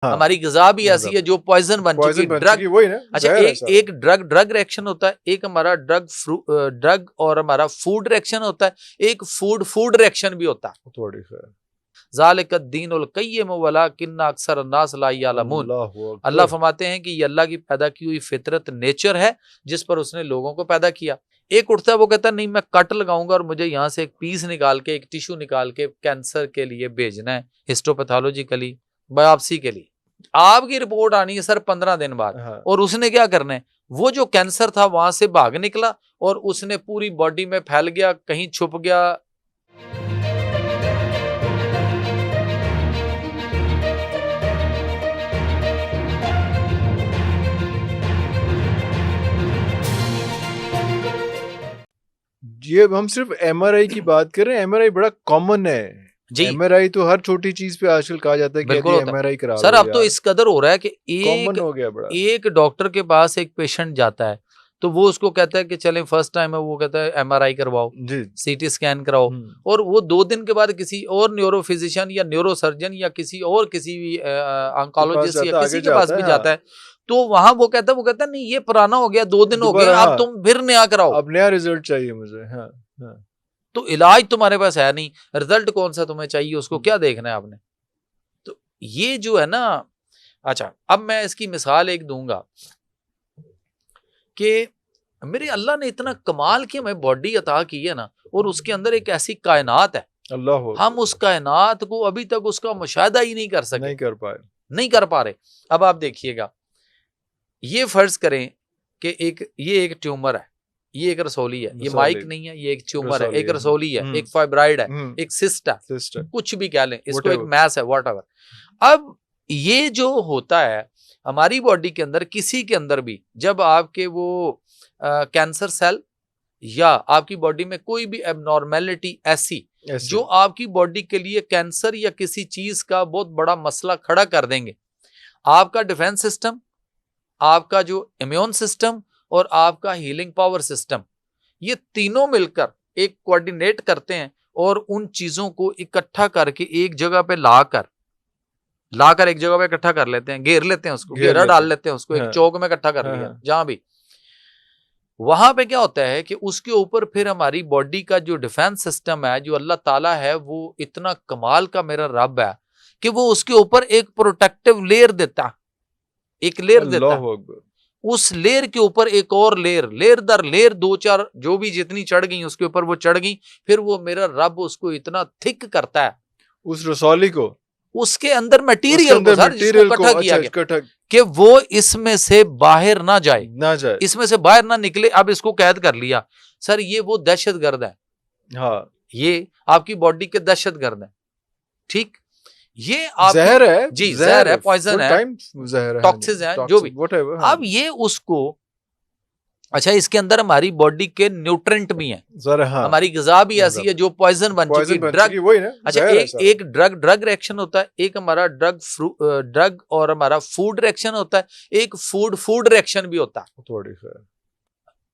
हाँ, हमारी ग़िज़ा भी ऐसी है जो पॉइजन बन चुकी है, ड्रग। वही ना, अच्छा, एक ड्रग रिएक्शन होता है, एक हमारा ड्रग और हमारा फूड रिएक्शन होता है, एक फूड रिएक्शन भी होता है। ज़ालिका दीनुल क़य्यिम वलाकिन्न अक्सर अन्नास ला यअलमून। अल्लाह फरमाते हैं कि ये अल्लाह की पैदा की हुई फितरत, नेचर है जिस पर उसने लोगों को पैदा किया। एक उठता है वो कहता है नहीं मैं कट लगाऊंगा और मुझे यहाँ से एक पीस निकाल के, एक टिश्यू निकाल के कैंसर के लिए भेजना है, हिस्टोपैथोलॉजिकली, बायोप्सी के लिए। आपकी रिपोर्ट आनी है सर 15 दिन बाद। हाँ। और उसने क्या करना है, वो जो कैंसर था वहां से भाग निकला और उसने पूरी बॉडी में फैल गया, कहीं छुप गया। ये हम सिर्फ एमआरआई की बात कर रहे हैं, एमआरआई बड़ा कॉमन है जी। एमआरआई तो हर छोटी चीज पे आजकल कहा जाता है कि एमआरआई करा लो। सर अब तो इस कदर हो रहा है कि कॉमन हो गया बड़ा। एक डॉक्टर के पास एक पेशेंट जाता है तो वो उसको कहता है कि चलें फर्स्ट टाइम है, वो कहता है एमआरआई करवाओ, सीटी स्कैन कराओ, और वो 2 दिन के बाद किसी और न्यूरो फिजिशियन या न्यूरो सर्जन या किसी भी ऑन्कोलॉजिस्ट या किसी के पास भी जाता है तो वहां वो कहता है नहीं ये पुराना हो गया, 2 दिन हो गए, अब तुम फिर नया कराओ, अब नया रिजल्ट चाहिए मुझे। हाँ, हाँ। तो इलाज तुम्हारे पास है नहीं, रिजल्ट कौन सा तुम्हें चाहिए, उसको क्या देखना है आपने। तो ये जो है ना, अच्छा अब मैं इसकी मिसाल एक दूंगा कि मेरे अल्लाह ने इतना कमाल की हमें बॉडी अता की है ना, और उसके अंदर एक ऐसी कायनात है, अल्लाह, हम उस कायनात को अभी तक उसका मुशाहिदा ही नहीं कर सके, नहीं कर पा रहे। अब आप देखिएगा, ये फर्ज करें कि ये एक ट्यूमर है, ये एक रसौली है, ये माइक नहीं है, ये एक ट्यूमर है, एक रसौली है, एक फाइब्राइड है, एक सिस्ट है, कुछ भी कह लें इसको, एक मैस है, व्हाटएवर। अब ये जो होता है हमारी बॉडी के अंदर, किसी के अंदर भी, जब आपके वो कैंसर सेल या आपकी बॉडी में कोई भी एबनॉर्मेलिटी ऐसी जो आपकी बॉडी के लिए कैंसर या किसी चीज का बहुत बड़ा मसला खड़ा कर देंगे, आपका डिफेंस सिस्टम, आपका जो इम्यून सिस्टम और आपका हीलिंग पावर सिस्टम, ये तीनों मिलकर एक कोऑर्डिनेट करते हैं और उन चीजों को इकट्ठा करके एक जगह पे लाकर एक जगह पे इकट्ठा कर लेते हैं, घेर लेते हैं उसको, घेरा डाल लेते हैं उसको, एक चौक में इकट्ठा कर लिया जहां भी। वहां पे क्या होता है कि उसके ऊपर फिर हमारी बॉडी का जो डिफेंस सिस्टम है, जो अल्लाह ताला है, वो इतना कमाल का मेरा रब है कि वो उसके ऊपर एक प्रोटेक्टिव लेयर देता, एक लेयर देता, उस लेयर के ऊपर एक और लेयर दर लेयर 2-4 जो भी जितनी चढ़ गई उसके ऊपर वो चढ़ गई, फिर वो मेरा रब उसको इतना थिक करता है, उस रसौली को, उसके अंदर मटेरियल को, सर जिसको इकट्ठा किया गया, कि वो इसमें से बाहर ना जाए, इसमें से बाहर ना निकले। अब इसको कैद कर लिया, सर ये वो दहशतगर्द है, हाँ ये आपकी बॉडी के दहशतगर्द है, ठीक, ये आप जहर है जी, जहर है, पॉइजन है, टॉक्सिस है, जो भी। अब ये उसको, अच्छा इसके अंदर हमारी बॉडी के न्यूट्रेंट भी हैं, हाँ। हमारी ग़िज़ा भी ऐसी है जो पॉइजन बन चुकी है, ड्रग, वही ना, अच्छा एक ड्रग रिएक्शन होता है, एक हमारा ड्रग और हमारा फूड रिएक्शन होता है, एक फूड रिएक्शन भी होता है,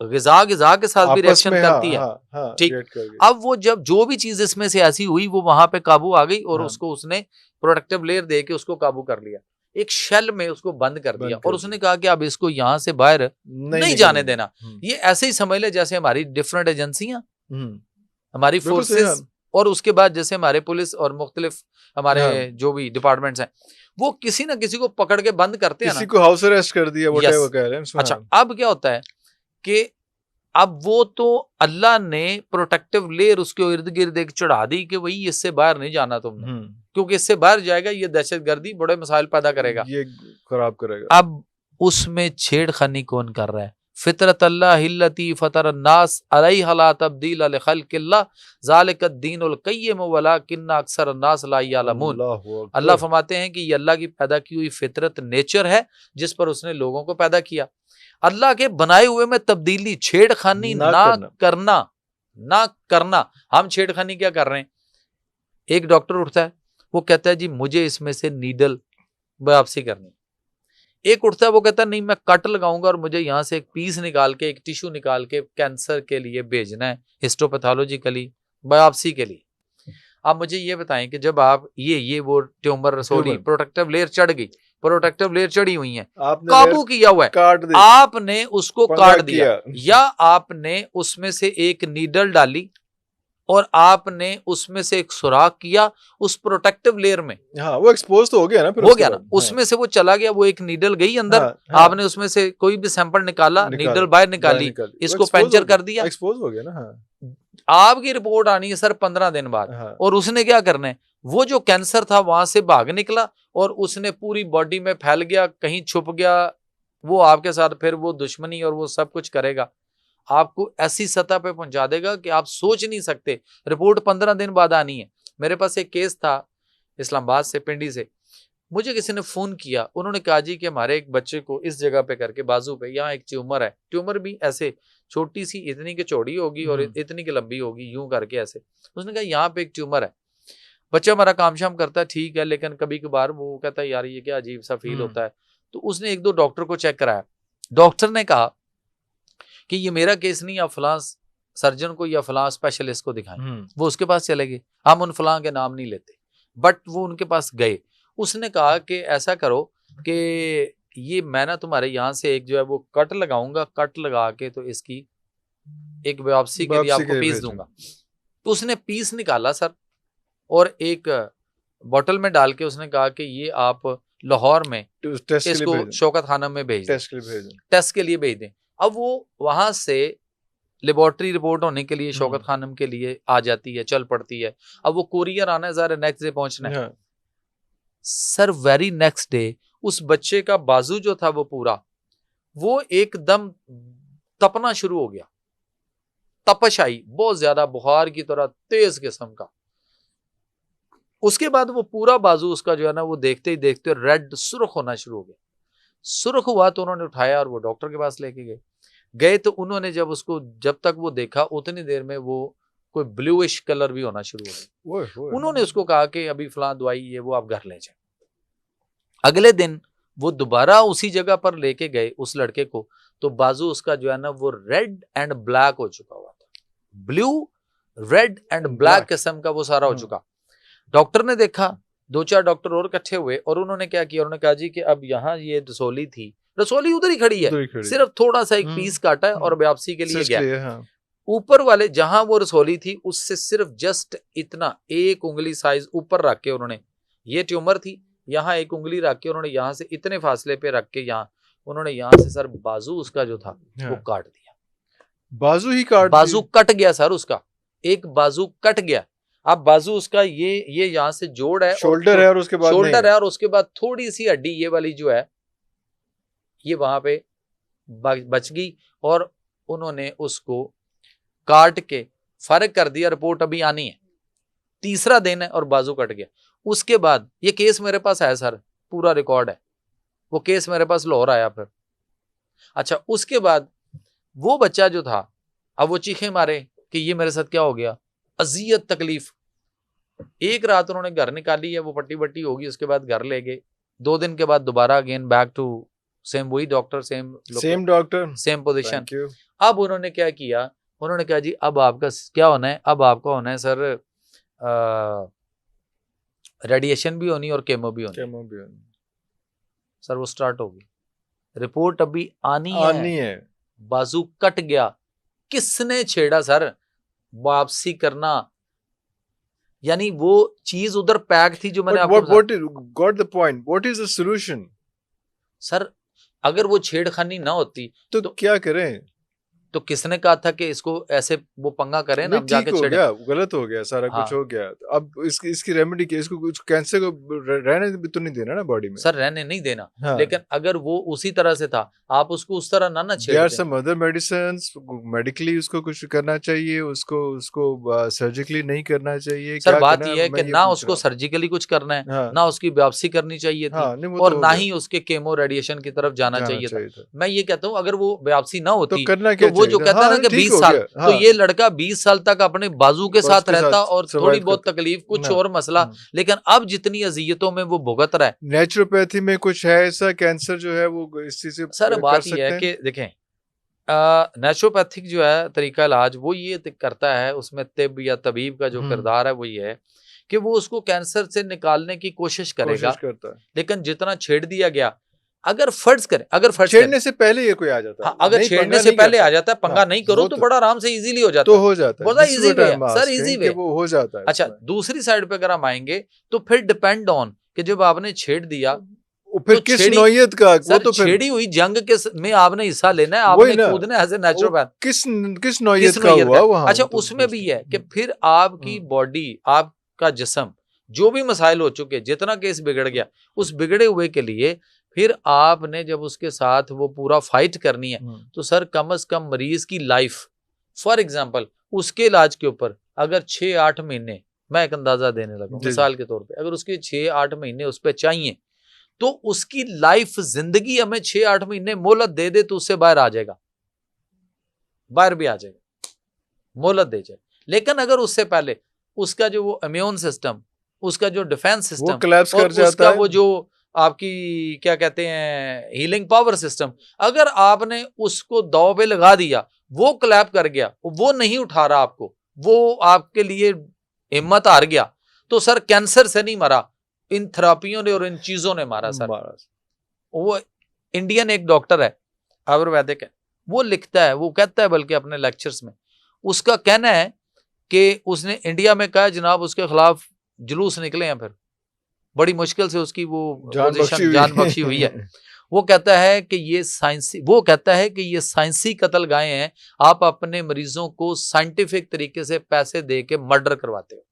ग़िज़ा के साथ भी रिएक्शन करती है, ठीक। अब वो जब जो भी चीज इसमें से ऐसी हुई वो वहां पे काबू आ गई और उसको उसने प्रोटेक्टिव लेयर दे के उसको काबू कर लिया, एक शेल में उसको बंद कर दिया, और उसने कहा कि अब इसको यहां से बाहर नहीं जाने देना। ये ऐसे ही समझ ले जैसे हमारी डिफरेंट एजेंसियां, हमारी फोर्सेस, और उसके बाद जैसे हमारे पुलिस और मुख्तलिफ हमारे जो भी डिपार्टमेंट्स हैं, वो किसी ना किसी को पकड़ के बंद करते हैं, किसी को हाउस अरेस्ट कर दिया, व्हाटएवर कह रहे हैं। अच्छा अब क्या होता है कि अब वो तो अल्लाह ने प्रोटेक्टिव लेयर उसके इर्द गिर्द एक चढ़ा दी कि वही इससे बाहर नहीं जाना तुमने, क्योंकि इससे बाहर जाएगा ये दहशतगर्दी बड़े मसाइल पैदा करेगा, ये खराब करेगा। अब उसमें छेड़खानी कौन कर रहा है? फितरत अल्लाह हिल्लती फतर अन्नास अलैहा ला तब्दील लिखल्किल्लाह ज़ालिका दीनुल क़य्यिम वलाकिन्न अक्सर अन्नास ला यअलमून। अल्लाह फरमाते हैं कि ये अल्लाह की पैदा की हुई फितरत, नेचर है जिस पर उसने लोगों को पैदा किया। अल्लाह के बनाए हुए में तब्दीली, छेड़खानी ना करना। हम छेड़खानी क्या कर रहे हैं? एक डॉक्टर उठता है, वो कहता है जी मुझे इसमें से नीडल बायोप्सी करनी। एक उठता है वो कहता है नहीं मैं कट लगाऊंगा और मुझे यहाँ से एक पीस निकाल के, एक टिश्यू निकाल के कैंसर के लिए भेजना है, हिस्टोपैथोलॉजिकली बायोप्सी के लिए। आप मुझे ये बताएं कि जब आप ये वो ट्यूमर, रसौली, प्रोटेक्टिव लेयर चढ़ गई, प्रोटेक्टिव लेयर चढ़ी हुई है, आपने काबू किया हुआ है, काट दी, आपने उसको काट दिया, किया। या आपने उसमें से एक नीडल डाली और आपने उसमें से एक सुराख किया उस प्रोटेक्टिव लेयर में। हाँ, वो एक्सपोज तो हो गया ना, फिर हो गया ना, हाँ। उसमें से वो चला गया, वो एक नीडल गई अंदर, हाँ, हाँ। आपने उसमें से कोई भी सैंपल निकाला, नीडल बाहर निकाली, इसको पंचर कर दिया, एक्सपोज हो गया ना। हाँ। आपकी रिपोर्ट आनी है सर 15 दिन बाद। हाँ। और उसने क्या करना है, वो जो कैंसर था वहां से भाग निकला और उसने पूरी बॉडी में फैल गया, कहीं छुप गया, वो आपके साथ फिर वो दुश्मनी और वो सब कुछ करेगा, आपको ऐसी सतह पे पहुंचा देगा कि आप सोच नहीं सकते। रिपोर्ट 15 दिन बाद आनी है। मेरे पास एक केस था इस्लामाबाद से, पिंडी से, मुझे किसी ने फोन किया, उन्होंने कहा जी कि हमारे एक बच्चे को इस जगह पे करके बाजू पे यहाँ एक ट्यूमर है, ट्यूमर भी ऐसे छोटी सी, इतनी की चौड़ी होगी और इतनी की लंबी होगी, यूं करके ऐसे। उसने कहा यहाँ पे एक ट्यूमर है, बच्चा हमारा काम शाम करता है ठीक है, लेकिन कभी कभार वो कहता है यार ये क्या अजीब सा फील होता है। तो उसने 1-2 डॉक्टर को चेक कराया, डॉक्टर ने कहा कि ये मेरा केस नहीं, आप फलां सर्जन को या फलां स्पेशलिस्ट को दिखाएं। वो उसके पास चले गए, हम उन फलां के नाम नहीं लेते, बट वो उनके पास गए। उसने कहा कि ऐसा करो कि ये मैं ना तुम्हारे यहाँ से एक जो है वो कट लगाऊंगा, कट लगा के तो इसकी एक बायोप्सी के लिए आपको पीस दूंगा। तो उसने पीस निकाला सर और एक बोतल में डाल के उसने कहा कि ये आप लाहौर में इसको शौकत खानम में भेज दें, टेस्ट के लिए भेज दें। अब वो वहां से लेबोरेटरी रिपोर्ट होने के लिए शौकत खानम के लिए आ जाती है, चल पड़ती है। अब वो कुरियर आना है, ज़रा नेक्स्ट डे पहुंचना है। सर वेरी नेक्स्ट डे उस बच्चे का बाजू जो था वो पूरा, वो एकदम तपना शुरू हो गया, तपश आई बहुत ज्यादा, बुखार की तरह तेज किस्म का। उसके बाद वो पूरा बाजू उसका जो है ना वो देखते ही देखते रेड सुर्ख होना शुरू हो गया। सुर्ख हुआ तो उन्होंने उठाया और वो डॉक्टर के पास लेके गए तो उन्होंने जब उसको जब तक वो देखा उतनी देर में वो कोई ब्लूइश कलर भी होना शुरू हो गया। उन्होंने उसको कहा कि अभी फलां दवाई ये वो आप घर ले जाए। अगले दिन वो दोबारा उसी जगह पर लेके गए उस लड़के को, तो बाजू उसका जो है ना वो रेड एंड ब्लैक हो चुका हुआ था, ब्लू रेड एंड ब्लैक किस्म का वो सारा हो चुका। डॉक्टर ने देखा, 2-4 डॉक्टर और इकट्ठे हुए और उन्होंने क्या किया, उन्होंने कहा जी कि अब यहाँ ये रसोली थी, रसोली उधर ही खड़ी है, सिर्फ थोड़ा सा एक पीस काटा है और बायोप्सी के लिए गया। ऊपर वाले जहां वो रसोली थी उससे सिर्फ जस्ट इतना 1 उंगली साइज ऊपर रख के उन्होंने, ये ट्यूमर थी, यहाँ 1 उंगली रख के उन्होंने यहाँ से इतने फासले पे रख के यहाँ उन्होंने यहाँ से सर बाजू उसका जो था वो काट दिया। बाजू कट गया सर, उसका एक बाजू कट गया। अब बाजू उसका ये यहाँ से जोड़ है, शोल्डर है और उसके बाद शोल्डर है और उसके बाद थोड़ी सी हड्डी ये वाली जो है ये वहां पे बच गई और उन्होंने उसको काट के फर्क कर दिया। रिपोर्ट अभी आनी है, 3रा दिन है और बाजू कट गया। उसके बाद ये केस मेरे पास है सर, पूरा रिकॉर्ड है, वो केस मेरे पास लाहौर आया फिर। अच्छा, उसके बाद वो बच्चा जो था, अब वो चीखे मारे कि ये मेरे साथ क्या हो गया, अजियत तकलीफ। एक रात उन्होंने घर निकाली है, वो पट्टी बट्टी होगी, उसके बाद घर ले गए। 2 दिन के बाद दोबारा अगेन बैक टू सेम, वही doctor, same doctor, same position. अब उन्होंने क्या किया, उन्होंने कहा जी अब आपका क्या होना है, अब आपका होना है सर रेडिएशन भी होनी और केमो भी होनी। सर वो स्टार्ट होगी, रिपोर्ट अभी आनी है। बाजू कट गया, किसने छेड़ा सर वापसी करना, यानी वो चीज उधर पैक थी जो मैंने आपको got the point, what is the solution? Sir अगर वो छेड़खानी ना होती तो क्या करें, तो किसने कहा था कि इसको ऐसे वो पंगा करें ना, हम जाके छेड़े। गलत हो गया, सारा कुछ हो गया। अब इसकी रेमेडी क्या, इसको कुछ कैंसर को रहने भी तो नहीं देना ना बॉडी में। सर रहने नहीं देना, लेकिन अगर वो उसी तरह से था आप उसको उस तरह ना छेड़ते। There are some other medicines, medically उसको कुछ करना चाहिए, उसको सर्जिकली नहीं करना चाहिए। सर बात ये है कि ना उसको सर्जिकली कुछ करना है, ना उसकी बायोप्सी करनी चाहिए थी, और ना ही उसके केमो रेडिएशन की तरफ जाना चाहिए था। मैं ये कहता हूँ अगर वो बायोप्सी ना होती तो वो जो कहता है ना कि 20 साल, तो ये लड़का 20 साल तक अपने बाजू के साथ रहता और थोड़ी बहुत तकलीफ, कुछ और मसला, लेकिन अब जितनी अजियतों में वो भुगत रहा है। नेचुरोपैथी में कुछ है ऐसा, कैंसर जो है वो इस चीज से सर बात ये है कि देखें नेचुरोपैथिक जो है तरीका इलाज वो ये करता है, उसमें तिब या तबीब का जो किरदार है वो ये है कि वो उसको कैंसर से निकालने की कोशिश करेगा, करता है। लेकिन जितना छेड़ दिया गया, अगर फर्ज छेड़ने से पहले ये कोई आ जाता है। हाँ, अगर छेड़ने से पहले आ जाता है, पंगा नहीं करो तो बड़ा आराम से इजीली हो जाता है। तो हो जाता है, बहुत इजी वे है सर, इजी वे वो हो जाता है। अच्छा, दूसरी साइड पे अगर हम आएंगे तो फिर डिपेंड ऑन कि जब आपने छेड़ दिया फिर तो किस नौयत का, वो तो छेड़ी हुई जंग के में आपने हिस्सा लेना है, आपने कूदना है एज ए नेचुरोपैथ, किस नौयत का हुआ वहां। अच्छा, उसमें भी है कि फिर आपकी बॉडी, आपका जिस्म, जो भी मसाइल हो चुके, जितना केस बिगड़ गया, उस बिगड़े हुए के लिए फिर आपने जब उसके साथ वो पूरा फाइट करनी है, तो सर कम से कम मरीज की लाइफ, फॉर एग्जांपल उसके इलाज के ऊपर अगर 6-8 महीने, मैं एक अंदाजा देने लगा मिसाल के तौर पे, अगर उसके 6-8 महीने उस पर चाहिए, तो उसकी लाइफ, जिंदगी हमें 6-8 महीने मोहलत दे दे तो उससे बाहर आ जाएगा, बाहर भी आ जाएगा, मोहलत दे जाए। लेकिन अगर उससे पहले उसका जो वो इम्यून सिस्टम, उसका जो डिफेंस सिस्टम, कोलैप्स कर जाता उसका है, वो जो आपकी क्या कहते हैं हीलिंग पावर सिस्टम, अगर आपने उसको दाव पे लगा दिया, वो क्लैप कर गया, वो नहीं उठा रहा आपको, वो आपके लिए हिम्मत हार गया, तो सर कैंसर से नहीं मरा, इन थेरापियों ने और इन चीजों ने मारा सर। वो इंडियन एक डॉक्टर है, आयुर्वेदिक है, वो लिखता है, वो कहता है बल्कि अपने लेक्चर्स में, उसका कहना है कि उसने इंडिया में कहा जनाब उसके खिलाफ जुलूस निकले हैं, फिर बड़ी मुश्किल से उसकी वो जान बख्शी हुई है। वो कहता है कि ये साइंसी कत्ल गाय हैं, आप अपने मरीजों को साइंटिफिक तरीके से पैसे दे के मर्डर करवाते हो।